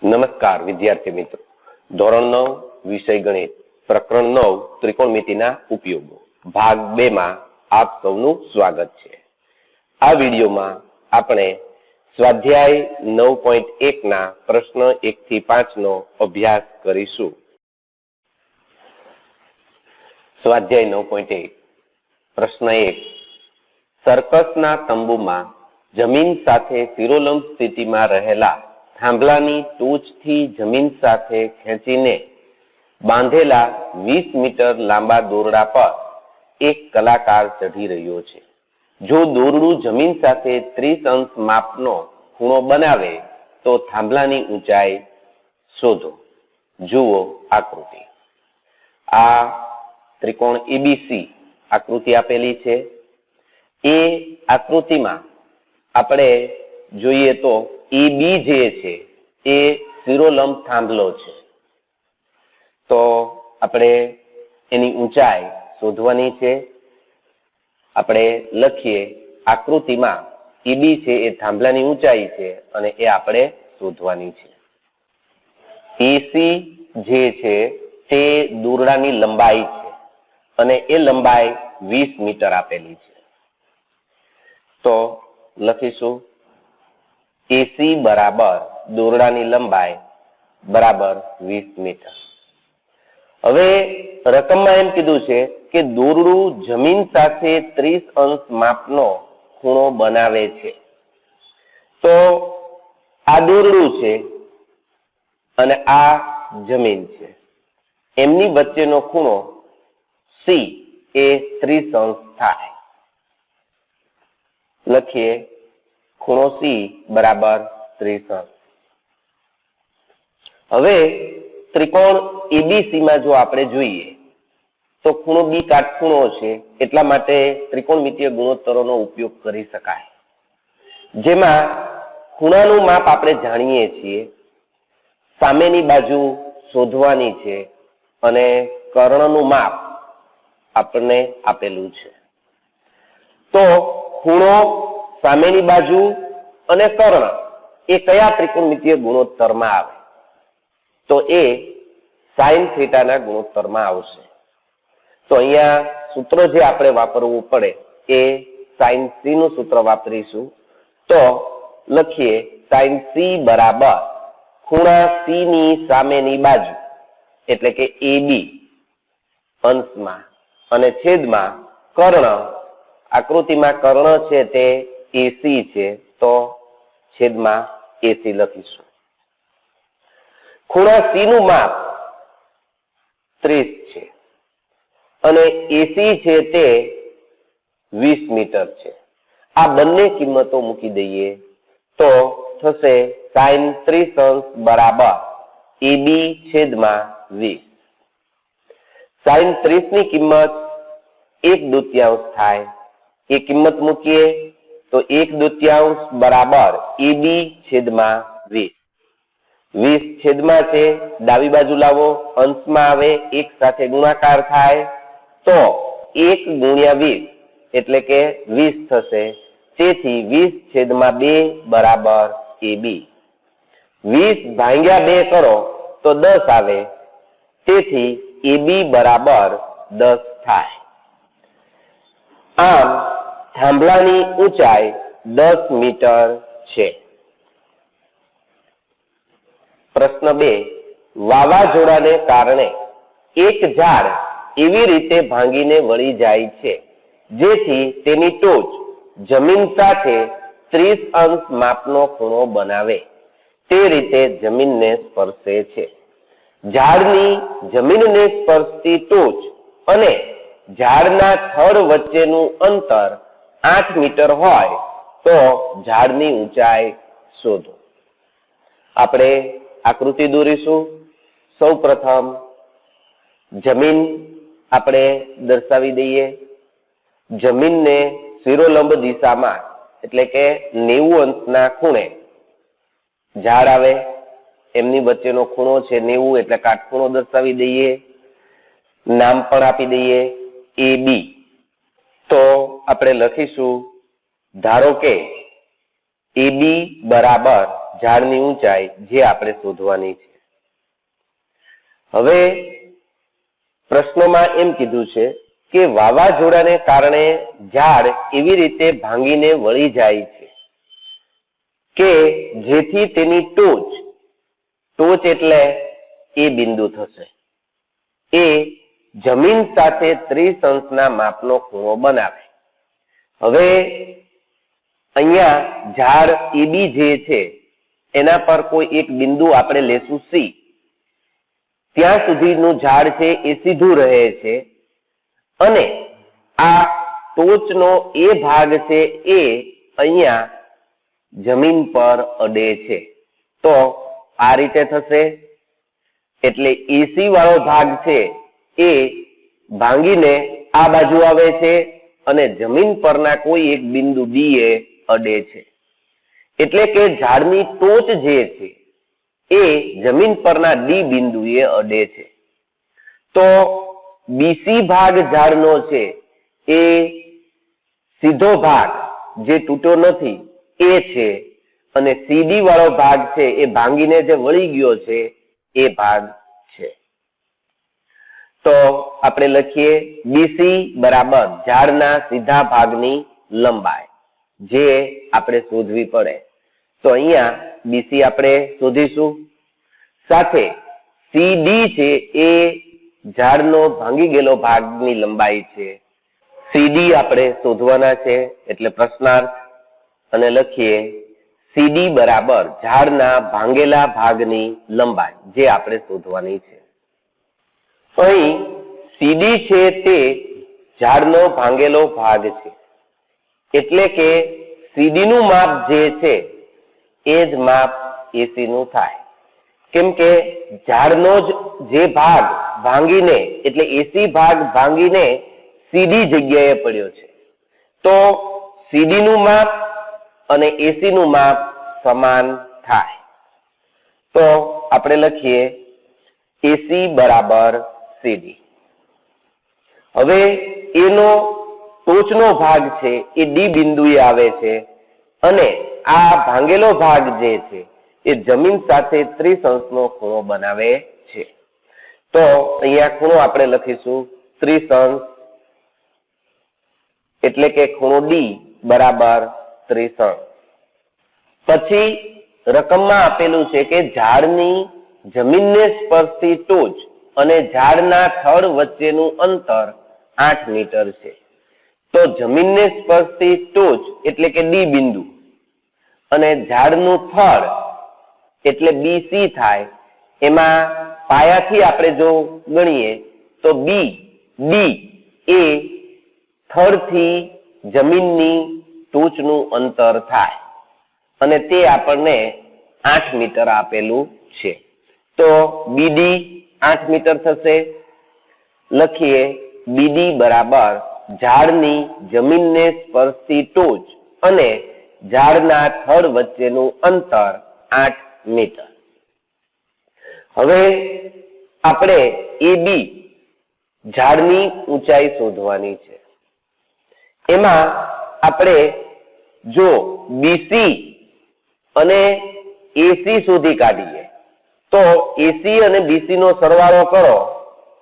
નમસ્કાર વિદ્યાર્થી મિત્રો, ધોરણ 9 વિષય ગણિત પ્રકરણ 9 ત્રિકોણમિતિના ઉપયોગો ભાગ 2 માં આપ સૌનું સ્વાગત છે। આ વિડિયોમાં આપણે સ્વાધ્યાય 9.1 ના પ્રશ્ન 1 થી 5 નો અભ્યાસ કરીશું। સ્વાધ્યાય 9.1 પ્રશ્ન 1 સર્કસના તંબુમાં જમીન સાથે શિરોલંબ સ્થિતિમાં રહેલા થાંભલાની ટોચથી જમીન સાથે ખેંચીને બાંધેલા 20 મીટર લાંબા દોરડા પર એક કલાકાર ચઢી રહ્યો છે। જો દોરડું જમીન સાથે 30 અંશ માપનો ખૂણો બનાવે તો થાંભલાની ઊંચાઈ શોધો। જુઓ આકૃતિ। આ ત્રિકોણ ABC આકૃતિ આપેલી છે। એ આકૃતિમાં આપણે જોઈએ તો EB જે છે એ શિરોલંબ થાંભલો છે, તો આપણે એની ઊંચાઈ શોધવાની છે। આપણે લખીએ આકૃતિમાં EB છે એ થાંભલાની ઊંચાઈ છે અને એ આપણે શોધવાની છે। AC જે છે તે દોરડાની લંબાઈ છે અને એ લંબાઈ 20 મીટર આપેલી છે, તો લખીશું AC બરાબર દોરડાની લંબાઈ બરાબર 20 મીટર। હવે રકમમાં એમ કીધું છે કે દોરડું જમીન સાથે 30 અંશ માપનો ખૂણો બનાવે છે, તો આ દોરડું છે અને આ જમીન છે, એમની વચ્ચેનો ખૂણો C એ 30 અંશ થાય। લખીએ ખૂણો C બરાબર 30 અંશ। હવે ત્રિકોણ ABC માં જો આપણે જોઈએ તો ખૂણો B કાટખૂણો છે, એટલા માટે ત્રિકોણમિતીય ગુણોત્તરોનો ઉપયોગ કરી શકાય, જેમાં ખૂણાનું માપ આપણે જાણીએ છીએ, સામેની બાજુ શોધવાની છે અને કર્ણનું માપ આપણને આપેલું છે। તો ખૂણો, સામેની બાજુ અને કર્ણ એ કયા ત્રિકોણમિતીય ગુણોત્તરમાં આવે? તો એ sin θ ના ગુણોત્તરમાં આવશે। તો અહીંયા સૂત્ર જે આપણે વાપરવું પડે એ sin C નું સૂત્ર વાપરીશું। તો લખીએ sin C બરાબર ખૂણા C ની સામેની બાજુ એટલે કે AB અંશમાં અને છેદમાં કર્ણ, આકૃતિમાં કર્ણ છે તે AC છે, તો છેદમાં AC લખીશું। ખૂણા C નું માપ 30 છે અને AC છે તે 20 મીટર છે। આ બંને કિંમતો મૂકી દઈએ તો થશે sin 30 અંશ બરાબર AB છેદમાં 20। sin 30 ની કિંમત 1/2 થાય, એ કિંમત મૂકીએ તો 1/2 બરાબર AB છેદમાં 20। 20 છેદમાં છે, ડાબી બાજુ લાવો, અંશમાં આવે, એક સાથે ગુણાકાર થાય તો 1 ગુણ્યા 20 એટલે કે 20 થશે, તેથી 20 છેદમાં 2 બરાબર AB। 20 ભાગ્યા 2 કરો તો 10 આવે, તેથી AB બરાબર 10 થાય। આમ થાંભલાની ઊંચાઈ 10 મીટર છે। પ્રશ્ન 2 વાવાઝોડાને કારણે એક ઝાડ એવી રીતે ભાંગીને વળી જાય છે જેથી તેની ટોચ જમીન સાથે 30 અંશ માપનો ખૂણો બનાવે, તે રીતે જમીનને સ્પર્શે છે। ઝાડની જમીનને સ્પર્શતી ટોચ અને ઝાડના થડ વચ્ચેનું અંતર 8 મીટર હોય તો ઝાડની ઊંચાઈ શોધો। આપણે આકૃતિ દોરીશું। સૌ પ્રથમ જમીન આપણે દર્શાવી દઈએ। જમીનને શિરોલંબ દિશામાં એટલે કે 90 અંશના ખૂણે ઝાડ આવે, એમની વચ્ચેનો ખૂણો છે 90 એટલે કાટખૂણો દર્શાવી દઈએ, નામ પણ આપી દઈએ AB। તો આપણે લખીશું, ધારો કે AB બરાબર ઝાડની ઊંચાઈ જે આપણે શોધવાની છે. હવે પ્રશ્નમાં એમ કીધું છે કે વાવાઝોડાને કારણે ઝાડ એવી રીતે ભાંગીને વળી જાય છે કે જેથી તેની ટોચ એટલે એ બિંદુ થશે, એ જમીન સાથે 30 અંશના માપનો ખૂણો બનાવે. હવે અહીંયા ઝાડ એબી જે છે એના પર કોઈ એક બિંદુ આપણે લેશું સી, ત્યાં સુધીનું ઝાડ છે એ સીધું રહે છે અને આ ટોચનો એ ભાગ છે એ અહીંયા જમીન પર અડે છે. તો આ રીતે થશે એટલે એસી વાળો ભાગ છે એ ભાંગીને આ બાજુ આવે છે અને જમીન પરના કોઈ એક બિંદુ ડી એ અડે છે. એટલે કે ઝાડની ટોચ જે છે એ જમીન પરના ડી બિંદુએ અડે છે. તો બીસી ભાગ ઝાડનો છે એ સીધો ભાગ જે તૂટ્યો નથી એ છે અને સીડી વાળો ભાગ છે એ ભાંગીને જે વળી ગયો છે એ ભાગ છે. તો આપણે લખીએ બીસી બરાબર ઝાડના સીધા ભાગની લંબાઈ જે આપણે શોધવી પડે. તો અહીંયા બીસી આપણે શોધીશું, સાથે સીડી છે એ ઝાડનો ભાંગી ગયેલો ભાગની લંબાઈ છે. સીડી આપણે શોધવાના છે એટલે પ્રશ્નાર્થ અને લખીએ સીડી બરાબર ઝાડના ભાંગેલા ભાગની લંબાઈ જે આપણે શોધવાની છે. અહીં સીડી છે તે ઝાડનો ભાંગેલો ભાગ છે એટલે કે સીડીનું માપ જે છે એ જ માપ એસીનું થાય. કેમ કે ઝાડનો જે ભાગ ભાંગીને એટલે એસી ભાગ ભાંગીને સીડી જગ્યાએ પડ્યો છે તો સીડીનું માપ અને એસીનું માપ સમાન થાય. તો આપણે લખીએ એસી બરાબર સીડી. હવે એનો ટોચનો ભાગ છે એ ડી બિંદુએ આવે છે અને આ ભાંગેલો ભાગ જે છે એ જમીન સાથે 30 અંશનો ખૂણો બનાવે છે. તો અહીંયા ખૂણો આપણે લખીશું 30 અંશ એટલે કે ખૂણો ડી બરાબર 30 અંશ. પછી રકમમાં આપેલું છે કે ઝાડની જમીનને સ્પર્શતી ટોચ અને ઝાડના થડ વચ્ચેનું અંતર 8 મીટર છે. તો જમીનને સ્પર્શતી ટોચ એટલે કે ડી બિંદુ અને ઝાડનું થડ એટલે બીસી થાય. એમાં પાયાથી આપણે જો ગણીએ તો બી ડી એ થડથી જમીનની ટોચનું અંતર થાય અને તે આપણને 8 મીટર આપેલું છે. તો બીડી 8 મીટર થશે. લખીએ બીડી બરાબર ઝાડની જમીનને સ્પર્શતી ટોચ અને ઝાડના થડ વચ્ચેનું અંતર 8 મીટર. હવે આપણે એ બી ઝાડની ઊંચાઈ શોધવાની છે. એમાં આપણે જો બીસી અને એસી શોધી કાઢીએ તો એસી અને બીસી નો સરવાળો કરો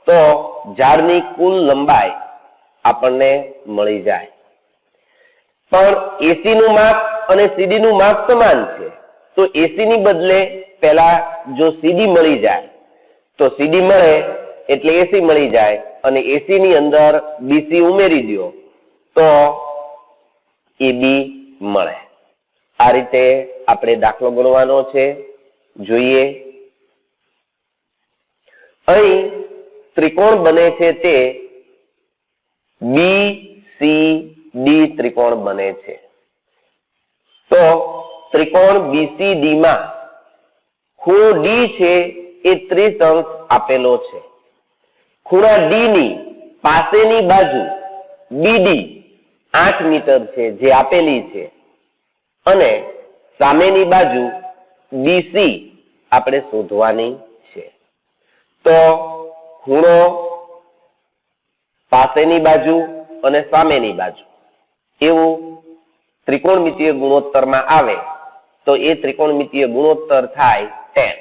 તો ઝાડની કુલ લંબાઈ આપણને મળી જાય. પણ એસી નું માપ અને સીડી નું માપ સમાન છે તો એસી ની બદલે પહેલા જો સીડી મળી જાય તો સીડી મળે એટલે એસી મળી જાય અને એસી ની અંદર બીસી ઉમેરી દો તો એબી મળે. આ રીતે આપણે દાખલો ગણવાનો છે. જોઈએ અહીં ત્રિકોણ બને છે તે BCD ત્રિકોણ બને છે. તો ત્રિકોણ BCD માં ખૂણો ડી છે એ 30 અંશ આપેલો છે. ખૂણા ડી ની પાસેની બાજુ બીડી 8 મીટર છે જે આપેલી છે અને સામેની બાજુ બીસી આપણે શોધવાની છે. તો ખૂણો પાસેની બાજુ અને સામેની બાજુ એવું ત્રિકોણમિતીય ગુણોત્તરમાં આવે તો એ ત્રિકોણમિતીય ગુણોત્તર થાય tan.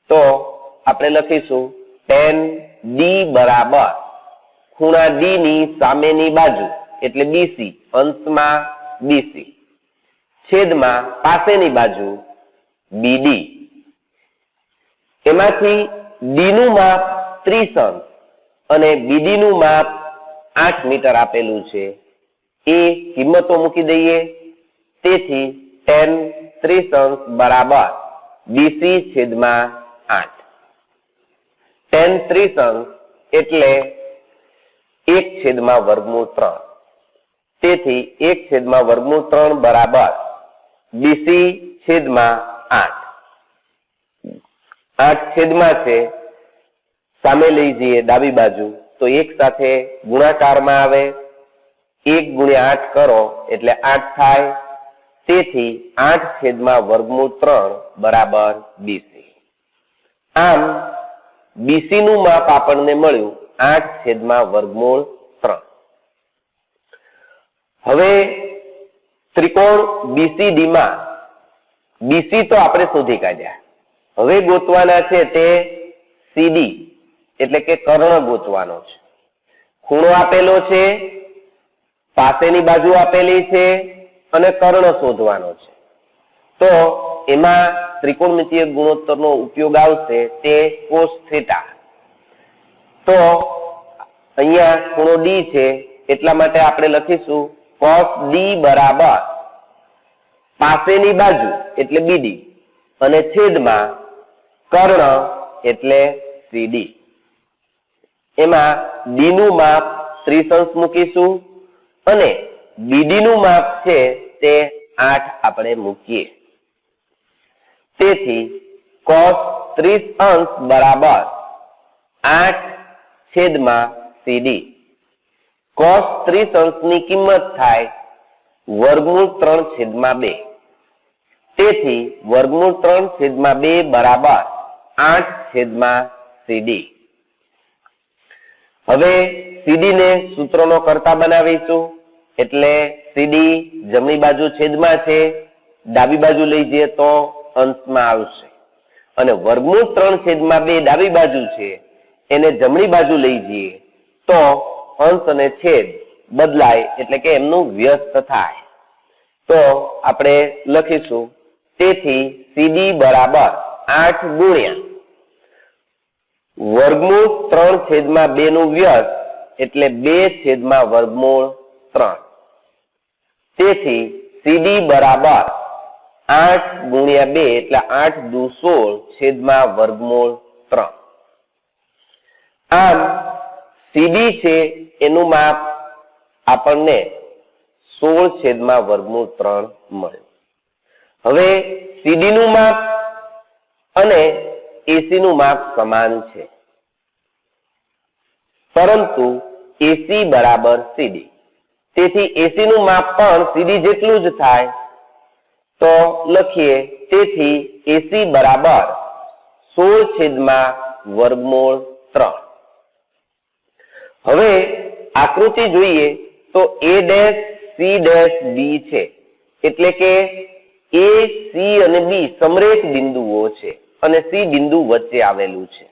તો આપણે લખીશું tan D બરાબર ખૂણા D ની સામેની બાજુ એટલે BC અંશમાં BC છેદમાં પાસેની બાજુ BD. એમાંથી D નું માપ 30 અંશ અને BD નું માપ 8 મીટર આપેલું છે. એ કિંમતો મૂકી દઈએ. તેથી tan 30 અંશ બરાબર BC છેદમાં 8. tan 30 અંશ એટલે 1/3. તેથી 1/3 બરાબર BC છેદમાં 8. 8 છેદમાં છે સામે લઈ જઈએ ડાબી બાજુ તો એક સાથે ગુણાકારમાં આવે. 1 × 8 કરો એટલે 8 થાય. તેથી 8/3 બરાબર BC. આમ BC નું માપ આપણને મળ્યું 8/3. હવે ત્રિકોણ BCD માં BC તો આપણે શોધી કાઢ્યા. હવે ગોતવાના છે તે CD એટલે કે કર્ણ ગોતવાનો છે. ખૂણો આપેલો છે, પાસેની બાજુ આપેલી છે અને કર્ણ શોધવાનો છે. તો એમાં ત્રિકોણમિતીય ગુણોત્તરનો ઉપયોગ આવશે તે cos θ. તો અહીંયા ખૂણો D છે એટલા માટે આપણે લખીશું cos D બરાબર પાસેની બાજુ એટલે BD અને છેદમાં કર્ણ એટલે CD. એમાં D નું માપ 30 અંશ મૂકીશું અને BD નું માપ છે તે 8 આપણે મૂકીએ. તેથી cos 30 અંશ બરાબર 8/CD. cos 30 અંશની કિંમત થાય √3/2. તેથી √3/2 બરાબર 8/CD. હવે CD ને સૂત્રનો કરતા બનાવીશું. એટલે CD જમણી બાજુ છેદમાં છે, ડાબી બાજુ લઈ જઈએ તો અંશમાં આવશે અને √3/2 ડાબી બાજુ છે એને જમણી બાજુ લઈ જઈએ તો અંશ અને છેદ બદલાય એટલે કે એમનું વ્યસ્ત થાય. તો આપણે લખીશું તેથી CD બરાબર 8 ગુણ્યા √3/2 નું વ્યસ્ત એટલે 2/3. તેથી CD બરાબર 8 ગુણ્યા 2 એટલે 8 દુ 16 છેદમાં √3. આમ CD છે એનું માપ આપણને 16 છેદમાં √3 મળ્યું. હવે CD નું માપ અને AC નું માપ સમાન છે, પરંતુ AC બરાબર CD. તેથી AC નું માપ પણ CD જેટલું જ થાય. તો લખીએ તેથી AC બરાબર 16 છેદમાં √3. હવે આકૃતિ જોઈએ તો A', C', B છે એટલે કે A, C અને B સમરેખ બિંદુઓ છે અને C બિંદુ વચ્ચે આવેલું છે.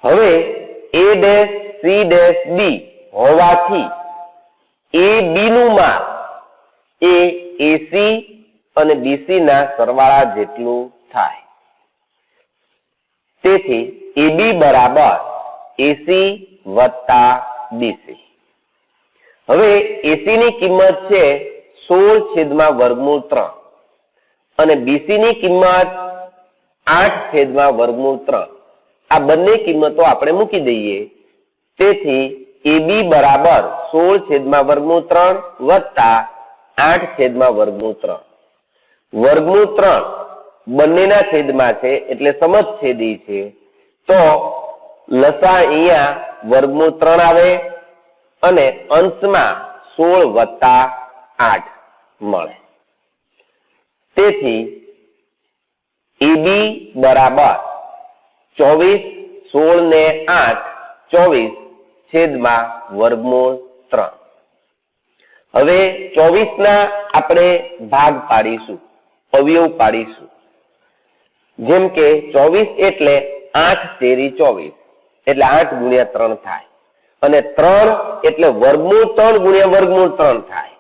હવે A', C', B હોવાથી AB નું માપ એ AC અને BC ના સરવાળા જેટલું થાય. તેથી AB બરાબર AC વત્તા BC. હવે AC ની કિંમત છે 16 છેદમાં √3 અને BC ની કિંમત 8 છેદમાં √3. આ બંને કિંમતો આપણે મૂકી દઈએ. તેથી AB બરાબર 16 છેદમાં √3 વત્તા 8 છેદમાં √3. √3 બંનેના છેદમાં છે એટલે સમછેદી છે. તો લસા અહીંયા √3 આવે અને અંશમાં 16 વત્તા 8 મળે. તેથી AB બરાબર 24 16 ને 8 24 છેદમાં √3. હવે 24 ના આપણે ભાગ પાડીશું, અવયવ પાડીશું. જેમ કે 24 એટલે 8 તેરી 24 એટલે 8 ગુણ્યા 3 થાય, અને 3 એટલે વર્ગમૂળ 3 ગુણ્યા વર્ગમૂળ 3 થાય.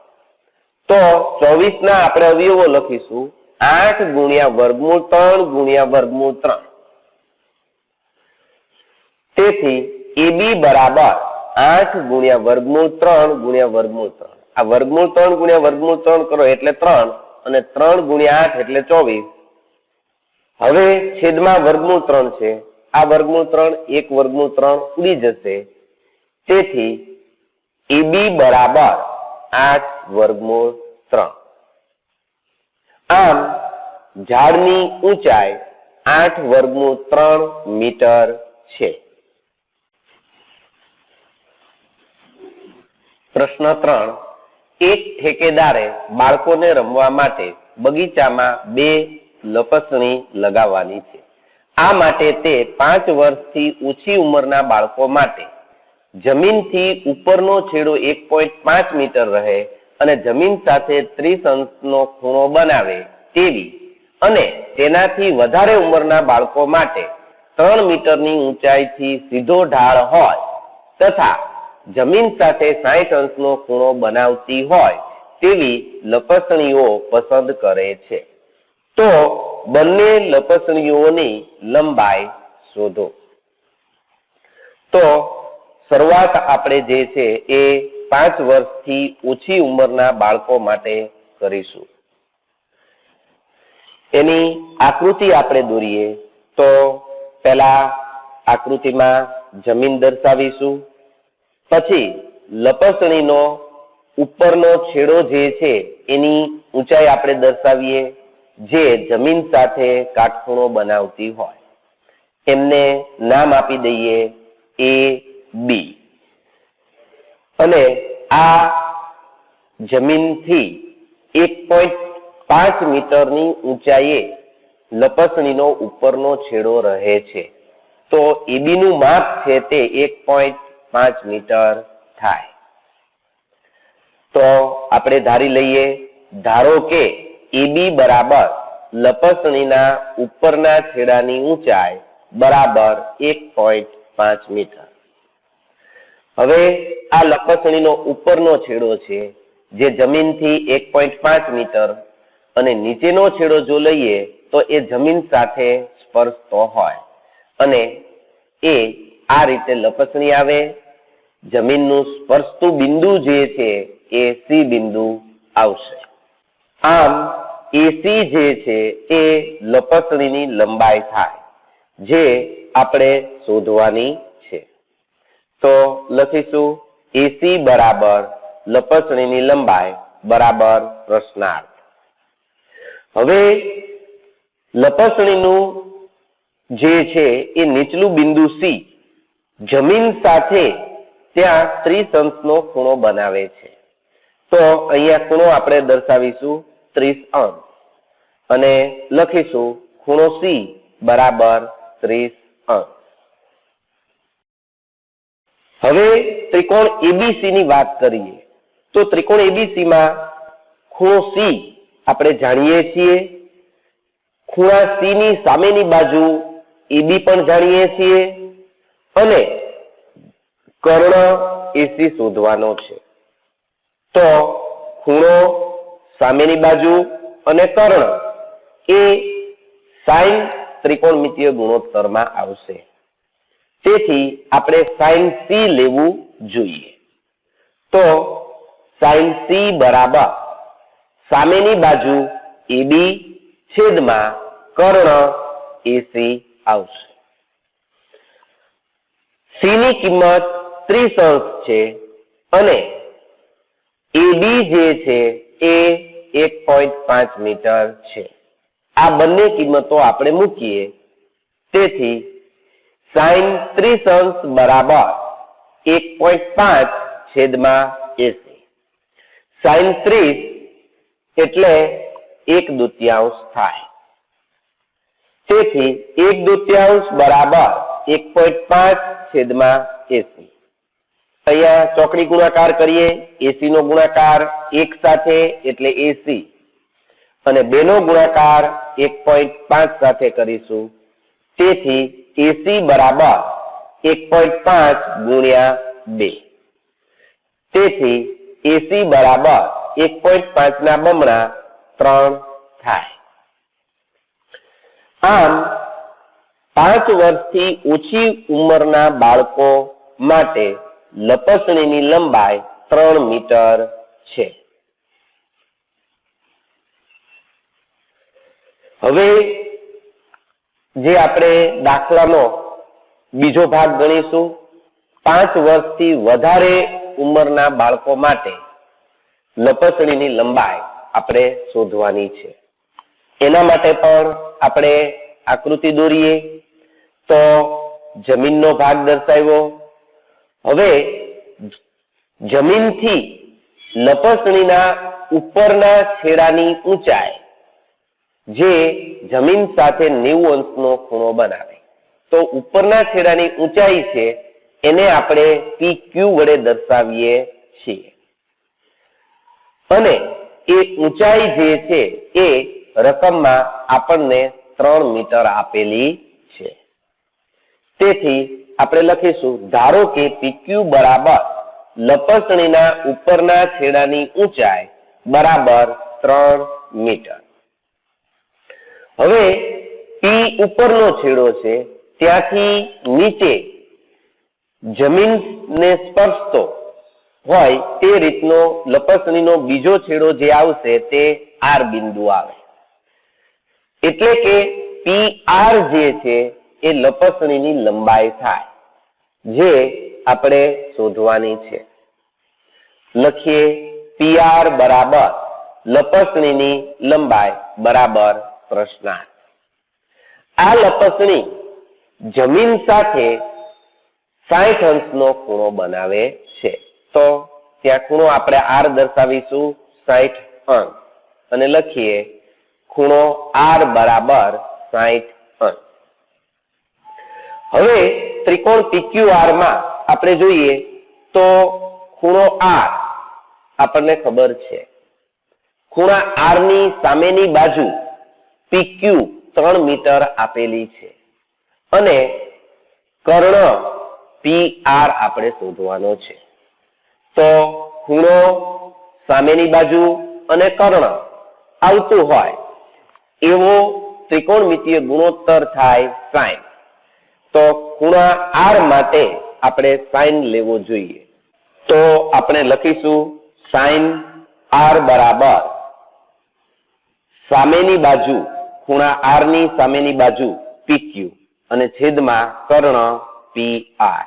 તો 24 ના આપણે અવયવો લખીશું 8 ગુણ્યા વર્ગમૂળ 3 ગુણ્યા વર્ગમૂળ 3. તેથી AB બરાબર 8 ગુણ્યા વર્ગમૂળ 3 ગુણ્યા વર્ગમૂળ 3. આ વર્ગમૂળ 3 ગુણ્યા વર્ગમૂળ 3 કરો એટલે 3, અને 3 ગુણ્યા 8 એટલે 24. હવે છેદમાં વર્ગમૂળ 3 છે, આ વર્ગમૂળ 3 એક વર્ગમૂળ 3 ઉડી જશે. તેથી AB બરાબર 8 વર્ગમૂળ 3. આમ ઝાડની ઊંચાઈ 8 વર્ગમૂળ 3 મીટર છે. પ્રશ્ન 3. એક ઠેકેદારે બાળકોને રમવા માટે બગીચામાં 2 લપસણી લગાવવાની છે. આ માટે તે 5 વર્ષથી ઓછી ઉંમરના બાળકો માટે જમીનથી ઉપરનો છેડો 1.5 મીટર રહે અને જમીન સાથે 30 અંશનો ખૂણો બનાવે તેવી અને તેનાથી વધારે ઉંમરના બાળકો માટે 3 મીટરની ઊંચાઈથી સીધો ઢાળ હોય તથા જમીન સાથે 60 અંશનો ખૂણો બનાવતી હોય તેવી લપસણીઓ પસંદ કરે છે. તો બંને લપસણીઓની લંબાઈ શોધો. તો શરૂઆત આપણે જે છે એ 5 વર્ષથી ઓછી ઉંમરના બાળકો માટે કરીશું. એની આકૃતિ આપણે દોરીએ તો પહેલા આકૃતિમાં જમીન દર્શાવીશું, પછી લપસણીનો ઉપરનો છેડો જે છે એની ઊંચાઈ આપણે દર્શાવીએ જે જમીન સાથે કાટખૂણો બનાવતી હોય. એમને નામ આપી દઈએ AB. અને આ જમીનથી 1.5 મીટરની ઊંચાઈએ લપસણીનો ઉપરનો છેડો રહે છે. તો AB નું માપ છે તે 1.5 મીટર થાય. તો આપણે ધારી લઈએ, ધારો કે AB બરાબર લપસણીના ઉપરના છેડાની ઊંચાઈ બરાબર 1.5 મીટર. હવે આ લપસણીનો ઉપરનો છેડો છે જે જમીનથી 1.5 મીટર અને નીચેનો છેડો જો લઈએ તો એ જમીન સાથે સ્પર્શતો હોય અને એ આ રીતે લપસણી આવે. જમીનનું સ્પર્શતું બિંદુ જે છે એ C બિંદુ આવશે. આમ AC જે છે એ લપસણીની લંબાઈ થાય જે આપણે શોધવાની છે. તો લખીશું AC બરાબર લપસણીની લંબાઈ બરાબર પ્રશ્નાર્થ. હવે લપસણીનું જે છે એ નીચલું બિંદુ C જમીન સાથે ત્યાં 30 અંશનો ખૂણો બનાવે છે. તો અહીંયા ખૂણો આપણે દર્શાવીશું 30 અંશ અને લખીશું ખૂણો C બરાબર 30 અંશ. હવે ત્રિકોણ ABC ની વાત કરીએ તો ત્રિકોણ ABC માં ખૂણો C આપણે જાણીએ છીએ. ખૂણા C ની સામેની બાજુ AB પણ જાણીએ છીએ અને કર્ણ AC શોધવાનો છે. તો ખૂણો, સામેની બાજુ અને કર્ણ એ સાઇન ત્રિકોણમિતીય ગુણોત્તરમાં આવશે. તેથી આપણે સાઇન C લેવું જોઈએ. તો સાઇન C બરાબર સામેની બાજુ AB છેદમાં કર્ણ AC આવશે. C ની કિંમત 30 અંશ છે અને AB જે છે એ 1.5 મીટર છે. આ બંને કિંમતો આપણે મૂકીએ. તેથી સાઇન 30 અંશ બરાબર 1.5 છેદમાં 80. સાઇન 30 એટલે 1/2 થાય. તેથી 1/2 બરાબર 1.5 છેદમાં 80. અહીંયા ચોકડી ગુણાકાર કરીએ, AC નો ગુણાકાર 1 સાથે એટલે AC અને 2 નો ગુણાકાર 1.5 સાથે કરીશું. તેથી AC બરાબર 1.5 ગુણ્યા 2. તેથી AC બરાબર 1.5 ના બમણા 3 થાય. આમ 5 વર્ષથી ઓછી ઉંમરના બાળકો માટે લપસણીની લંબાઈ 3 મીટર છે. હવે જે આપણે દાખલાનો બીજો ભાગ ગણીશું, 5 વર્ષથી વધારે ઉંમરના બાળકો માટે લપસણીની લંબાઈ આપણે શોધવાની છે. એના માટે પણ આપણે આકૃતિ દોરીએ. તો જમીનનો ભાગ દર્શાવ્યો. હવે જમીનથી લપસણીના ઉપરના છેડાની ઊંચાઈ જે જમીન સાથે 90 અંશનો ખૂણો બનાવે. તો ઉપરના છેડાની ઊંચાઈ છે એને આપણે PQ વડે દર્શાવીએ છીએ. અને એ ઊંચાઈ જે છે એ રકમમાં આપણને 3 મીટર આપેલી છે. તેથી આપણે લખીશું, ધારો કે PQ બરાબર લપસણીના ઉપરના છેડાની ઊંચાઈ બરાબર 3 મીટર. હવે P ઉપરનો છેડો છે, ત્યાંથી નીચે જમીનને સ્પર્શતો હોય તે રીતનો લપસણીનો બીજો છેડો જે આવશે તે R બિંદુ આવે. એટલે કે PR જે છે એ લપસણીની લંબાઈ થાય, જે આપણે શોધવાની છે. લખીએ, PR બરાબર લપસણીની લંબાઈ બરાબર પ્રશ્નાર્થ. આ લપસણી જમીન સાથે 60 અંશનો ખૂણો બનાવે છે. તો ત્યાં ખૂણો આપણે R દર્શાવીશું 60 અંશ અને લખીએ ખૂણો R બરાબર 60 અંશ. હવે ત્રિકોણ PQR માં આપણે જોઈએ તો ખૂણો R આપણને ખબર છે. ખૂણા R ની સામેની બાજુ PQ 3 મીટર આપેલી છે અને કર્ણ PR આપણે શોધવાનો છે. તો ખૂણો, સામેની બાજુ અને કર્ણ આવતું હોય એવો ત્રિકોણમિતીય ગુણોત્તર થાય sin. તો ખૂણા R માટે આપણે sin લેવો જોઈએ. તો આપણે લખીશું sin R બરાબર સામેની બાજુ, ખૂણા R ની સામેની બાજુ PQ અને છેદમાં કર્ણ PR,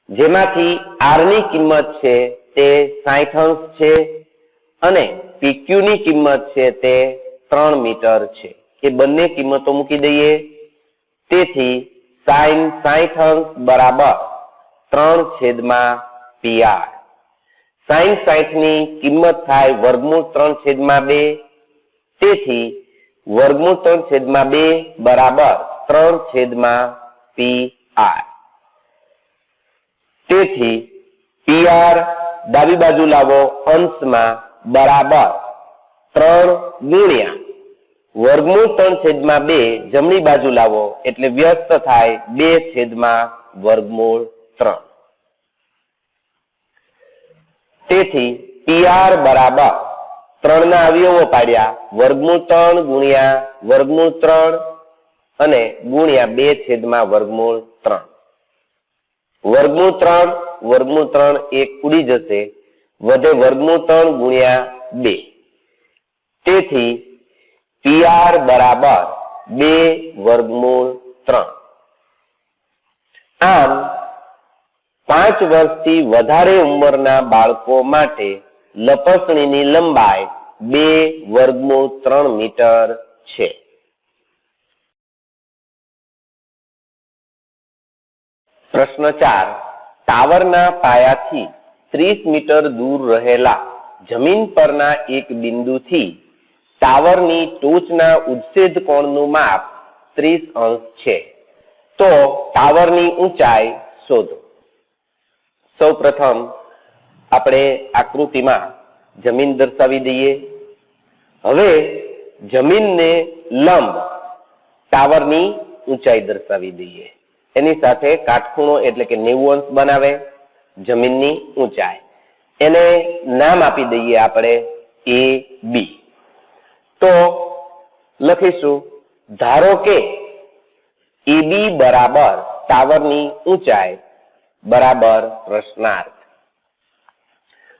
જેમાંથી R ની કિંમત છે તે 60 અંશ છે અને PQ ની કિંમત છે તે 3 મીટર છે. એ બંને કિંમતો મૂકી દઈએ. તેથી sin 60 અંશ બરાબર 3/PR. sin 60 ની કિંમત થાય વર્ગમૂળ 3/2. તેથી વર્ગમૂળ 3/2 બરાબર 3/PR. તેથી PR ડાબી બાજુ લાવો અંશમાં બરાબર 3 ગુણ્યા વર્ગમૂળ 3/2 જમણી બાજુ લાવો એટલે વ્યસ્ત થાય 2/3. તેથી PR બરાબર 3 ના અવયવો પાડ્યા વર્ગમૂળ 3 ગુણ્યા વર્ગમૂળ 3 અને ગુણ્યા 2/3. વર્ગમૂળ 3 એક ઉડી જશે, વધે વર્ગમૂળ 3 ગુણ્યા 2. તેથી PR બરાબર 2/3. આમ 5 વર્ષથી વધારે ઉંમરના બાળકો માટે લપસણીની લંબાઈ 2/3 મીટર છે. પ્રશ્ન 4. ટાવરના પાયાથી 30 મીટર દૂર રહેલા જમીન પરના એક બિંદુથી ટાવરની ટોચના ઉચ્છેદ કોણનું માપ 30 અંશ છે. તો ટાવરની ઊંચાઈ શોધો. સૌપ્રથમ આપણે આકૃતિમાં જમીન દર્શાવી દઈએ. હવે જમીનને લંબ ટાવરની ઊંચાઈ દર્શાવી દઈએ. એની સાથે કાટખૂણો એટલે કે 90 અંશ બનાવે જમીનની ઊંચાઈ. એને નામ આપી દઈએ આપણે AB. તો લખીશું, ધારો કે AB બરાબર ટાવરની ઊંચાઈ બરાબર પ્રશ્નાર્થ.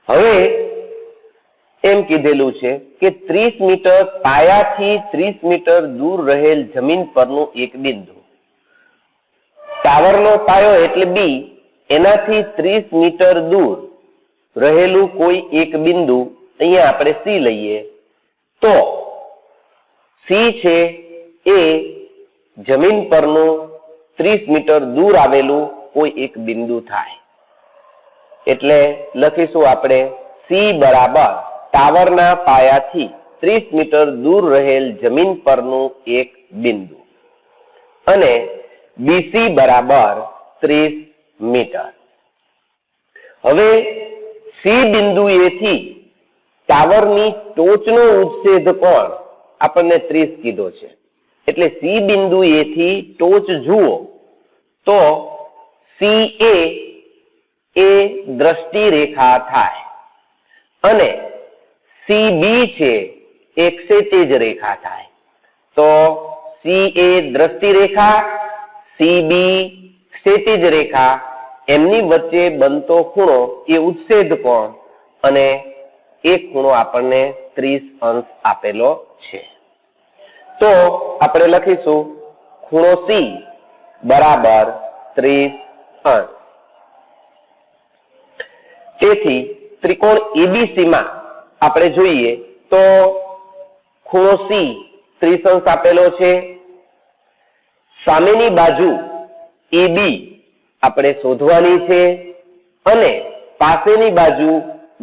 હવે એમ કીધેલું છે કે 30 મીટર પાયાથી 30 મીટર દૂર રહેલ જમીન પરનું એક બિંદુ. ટાવરનો પાયો એટલે B, એનાથી 30 મીટર દૂર રહેલું કોઈ એક બિંદુ, અહીંયા આપણે C લઈએ તો C છે એ જમીન પરનું 30 મીટર દૂર આવેલું કોઈ એક બિંદુ થાય. એટલે લખીશું આપણે C બરાબર ટાવરના પાયાથી 30 મીટર દૂર રહેલ જમીન પરનું એક બિંદુ અને BC બરાબર 30 મીટર. હવે C બિંદુએથી ટાવરની ટોચનો ઉચ્છેદ કોણ આપણને 30 કીધો છે. એટલે C બિંદુએથી ટોચ જુઓ તો CA એ દ્રષ્ટિ રેખા થાય અને CB છે એ ક્ષિતિજ રેખા થાય. તો CA દ્રષ્ટિ રેખા, CB ક્ષિતિજ રેખા, એમની વચ્ચે બનતો ખૂણો એ ઉચ્છેદ કોણ અને એ ખૂણો આપણને 30 અંશ આપેલો છે. તો આપણે લખીશું ખૂણો C બરાબર 30 અંશ. તેથી ત્રિકોણ ABC માં આપણે જોઈએ તો ખૂણો C 30 અંશ આપેલો છે. સામેની બાજુ AB આપણે શોધવાની છે અને પાસેની બાજુ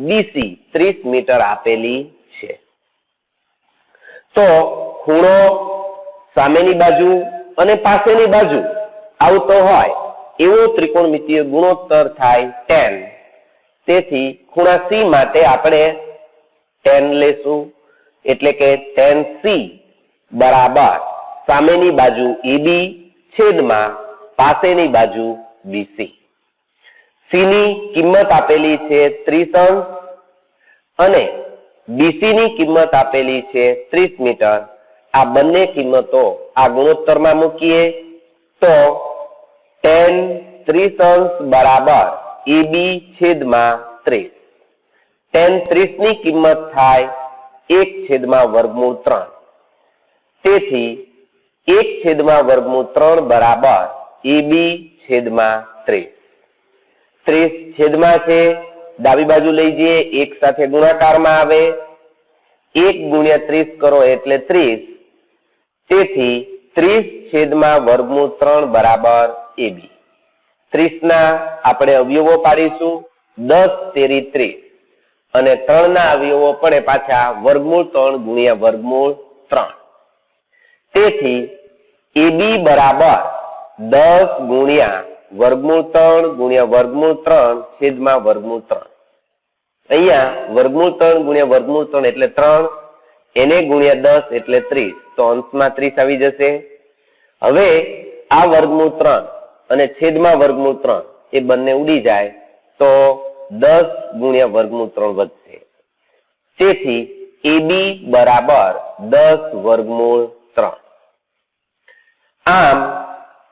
BC 30 મીટર આપેલી છે. તો ખૂણો, સામેની બાજુ અને પાસેની બાજુ આવતો હોય એવો ત્રિકોણમિતીય ગુણોત્તર થાય 10. તેથી ખૂણા C માટે આપણે 10 લેશું. એટલે કે 10C બરાબર સામેની બાજુ AB છેદમાં પાસેની બાજુ BC. C ની કિંમત આપેલી છે 30 અંશ અને BC ની કિંમત આપેલી છે 30 મીટર. આ બંને કિંમતો આ ગુણોત્તરમાં મૂકીએ તો 10 30 અંશ બરાબર AB છેદમાં 30. 10 30 ની કિંમત થાય 1/3. તેથી 1/3 બરાબર AB છેદમાં 30. 30 છેદમાં છે, ડાબી બાજુ લઈ જઈએ, 1 સાથે ગુણાકારમાં આવે, 1 ગુણ્યા 30 કરો એટલે 30. તેથી 30/3 બરાબર AB. 30 ના આપણે અવયવો પાડીશું, 10 તેરી 30 અને 3 ના અવયવો પડે પાછા √3 ગુણ્યા √3. તેથી AB બરાબર 10 ગુણ્યા √3 ગુણ્યા √3 છેદમાં √3. અહીંયા √3 ગુણ્યા √3 એટલે 3, એને ગુણ્યા 10 એટલે 30. તો અંશમાં 30 આવી જશે. હવે આ √3 અને છેદમાં √3 એ બંને ઉડી જાય તો 10 ગુણ્યા √3 વધશે. તેથી AB બરાબર 10√3. આમ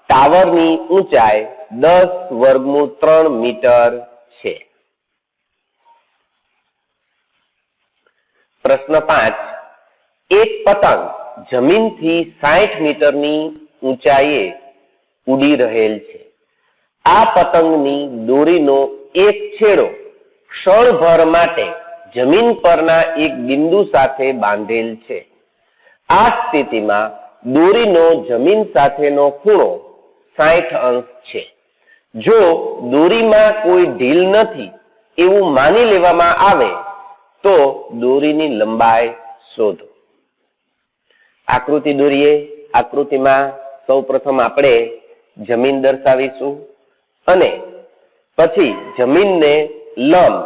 ટાવરની ઊંચાઈ 10√3 મીટર છે. પ્રશ્ન 5. એક પતંગ જમીનથી 60 મીટરની ઊંચાઈએ ઉડી રહેલ છે. આ પતંગની દોરીનો એક છેડો ક્ષણભર માટે જમીન પરના એક બિંદુ સાથે બાંધેલ છે. આ સ્થિતિમાં દોરીનો જમીન સાથેનો ખૂણો 60 અંશ છે. જો દોરીમાં કોઈ ઢીલ નથી એવું માની લેવામાં આવે તો દોરીની લંબાઈ શોધો. આકૃતિ દોરીએ. આકૃતિમાં સૌપ્રથમ આપણે જમીન દર્શાવીશું અને પછી જમીનને લંબ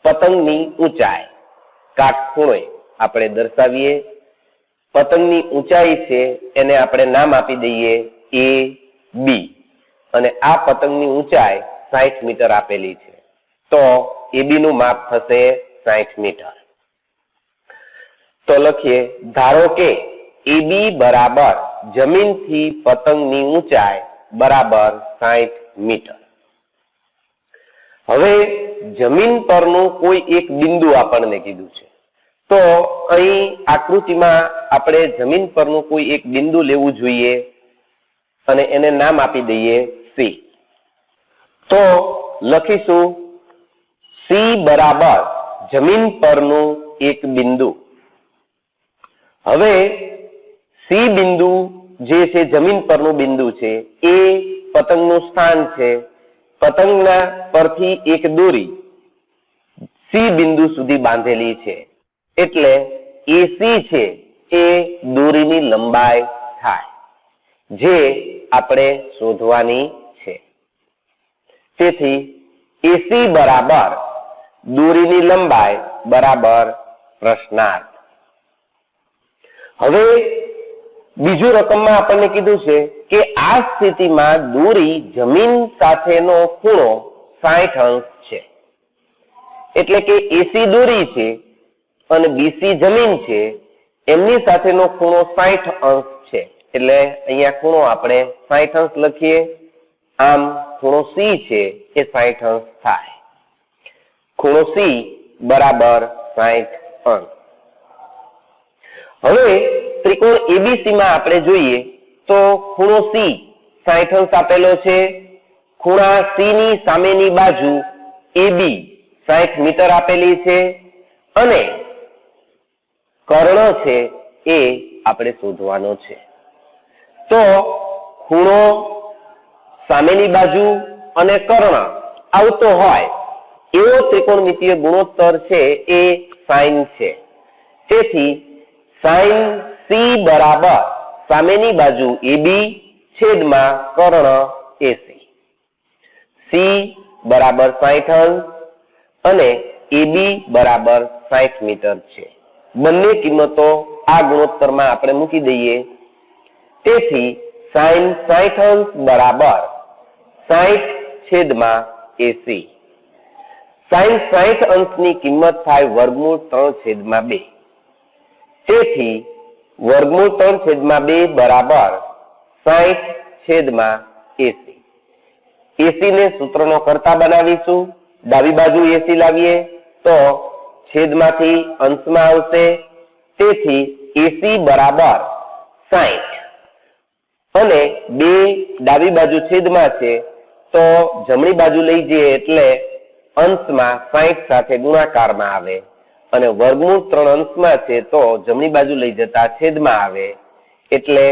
પતંગની ઊંચાઈ કાટખૂણે આપણે દર્શાવીએ. પતંગની ઊંચાઈ છે એને આપણે નામ આપી દઈએ એ બી, અને આ પતંગની ઊંચાઈ 60 મીટર આપેલી છે. તો એબી નું માપ થશે 60 મીટર. તો લખીએ, ધારો કે એબી બરાબર જમીનથી પતંગની ઊંચાઈ બરાબર 60 મીટર. હવે જમીન પરનું કોઈ એક બિંદુ આપણને કીધું છે. તો અહીં આકૃતિમાં આપણે જમીન પરનું કોઈ એક બિંદુ લેવું જોઈએ અને એને નામ આપી દઈએ સી. તો લખીશું સી બરાબર જમીન પરનું એક બિંદુ. હવે સી બિંદુ જે છે જમીન પરનું બિંદુ છે એ પતંગનું સ્થાન છે. પતંગના પરથી એક દોરી સી બિંદુ સુધી બાંધેલી છે, એટલે એસી છે એ દોરીની લંબાઈ થાય, જે આપણે શોધવાની છે. તેથી એસી બરાબર દોરીની લંબાઈ બરાબર પ્રશ્નાર્થ. હવે બીજું રકમમાં આપણને કીધું છે કે આ સ્થિતિમાં દોરી જમીન સાથેનો ખૂણો 60 અંશ છે. એટલે કે એસી દોરી છે અને બીસી જમીન છે, એમની સાથેનો ખૂણો 60 અંશ છે. એટલે અહીંયા ખૂણો આપણે 60 અંશ લખીએ. આમ ખૂણો સી છે એ 60 અંશ થાય. ખૂણો સી બરાબર 60 અંશ. હવે ત્રિકોણ એબીસી માં આપણે જોઈએ તો ખૂણો સી 60 અંશ આપેલો છે. ખૂણા સી ની સામેની બાજુ એબી 60 મીટર આપેલી છે, અને કર્ણ છે એ આપણે શોધવાનો છે. તો ખૂણો, સામેની બાજુ અને કર્ણ આવતો હોય એવો ત્રિકોણમિતીય ગુણોત્તર છે એ સાઇન છે. તેથી સાઇન સી બરાબર સામેની બાજુ એબી છેદમાં કર્ણ એસી. સી બરાબર 60 અંશ અને એબી બરાબર 60 મીટર છે. બંને કિંમતો આ ગુણોત્તરમાં આપણે મૂકી દઈએ. તેથી સાઇન 60 અંશ બરાબર 60 છેદમાં એસી. સાઇન 60 અંશની કિંમત થાય વર્ગમૂળ 3/2. તેથી વર્ગમૂળ 3/2 બરાબર 60 છેદમાં એસી. એસી ને સૂત્રનો કરતા બનાવીશું. ડાબી બાજુ એસી લાવીએ તો છેદમાંથી અંશમાં આવશે. તેથી એસી બરાબર 60 અને 2 ડાબી બાજુ છેદમાં છે તો જમણી બાજુ લઈ જઈએ એટલે અંશમાં 60 સાથે ગુણાકારમાં આવે, અને વર્ગમૂળ 3 અંશમાં છે તો જમણી બાજુ લઈ જતા છેદમાં આવે, એટલે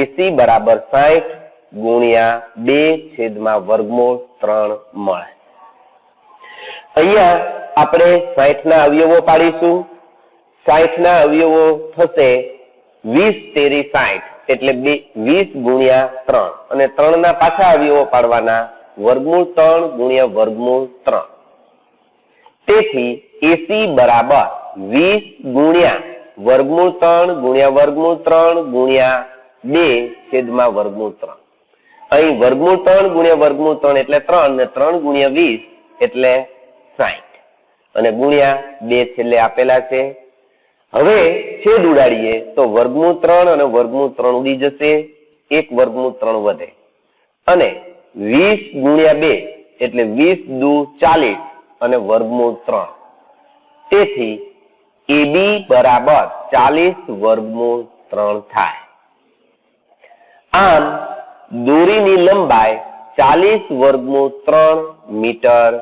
એસી બરાબર 60 ગુણ્યા 2 છેદમાં વર્ગમૂળ 3 મળે. અહીંયા આપણે 60 ના અવયવો પાડીશું. 60 ના અવયવો થશે 20 તેરી 60, એટલે 20 ગુણ્યા 3, અને 3 ના પાછા અવયવો પાડવાના, વર્ગમૂળ 3 ગુણ્યા વર્ગમૂળ 3. તેથી એસી બરાબર 20 ગુણ્યા વર્ગમૂળ 3 ગુણ્યા વર્ગમૂળ 3 ગુણ્યા 2 છેદમાં વર્ગમૂળ 3. અહીં વર્ગમૂળ 3 ગુણ્યા વર્ગમૂળ 3 એટલે 3, અને 3 ગુણ્યા 20 એટલે 60, અને ગુણ્યા 2 છેલ્લે આપેલા છે. હવે છેદ ઉડાડીએ તો વર્ગમૂળ 3 અને વર્ગમૂળ 3 ઉડી જશે, એક વર્ગમૂળ 3 વધે, અને 20 ગુણ્યા 2 એટલે 20 દુ 40 અને વર્ગમૂળ 3. તેથી એબી બરાબર 40 વર્ગમૂળ 3 થાય. આમ દોરીની લંબાઈ 40 વર્ગમૂળ 3 મીટર